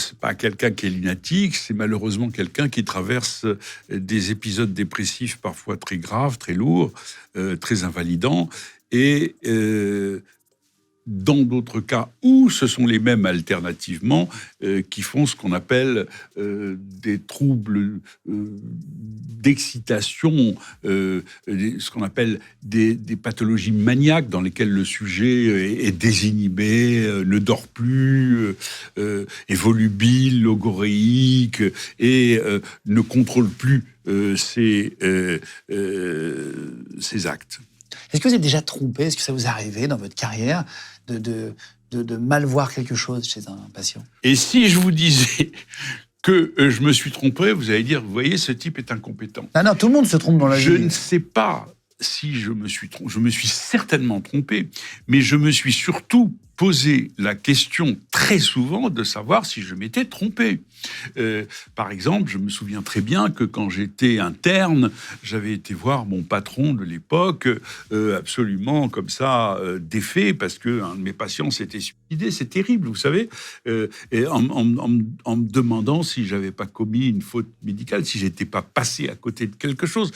C'est pas quelqu'un qui est lunatique, c'est malheureusement quelqu'un qui traverse des épisodes dépressifs parfois très graves, très lourds, très invalidants. Et dans d'autres cas où ce sont les mêmes alternativement qui font ce qu'on appelle des troubles d'excitation, ce qu'on appelle des pathologies maniaques dans lesquelles le sujet est désinhibé, ne dort plus, est volubile, logoréique et ne contrôle plus ses actes. Est-ce que vous êtes déjà trompé? Est-ce que ça vous est arrivé dans votre carrière de mal voir quelque chose chez un patient? Et si je vous disais que je me suis trompé, vous allez dire, vous voyez, ce type est incompétent. Ah non, tout le monde se trompe dans la vie. Je ne sais pas si je me suis trompé. Je me suis certainement trompé, mais je me suis surtout posé la question très souvent de savoir si je m'étais trompé. Par exemple, je me souviens très bien que quand j'étais interne, j'avais été voir mon patron de l'époque, absolument comme ça, défait, parce qu'un de mes patients s'était suicidé. C'est terrible, vous savez, et en me demandant si j'avais pas commis une faute médicale, si j'étais pas passé à côté de quelque chose.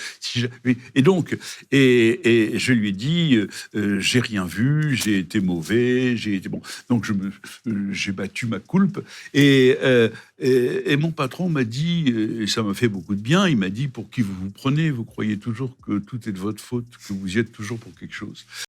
Et donc, je lui ai dit, j'ai rien vu, j'ai été mauvais, j'ai été bon. Donc j'ai battu ma culpe et mon patron m'a dit, et ça m'a fait beaucoup de bien, il m'a dit, pour qui vous vous prenez, vous croyez toujours que tout est de votre faute, que vous y êtes toujours pour quelque chose.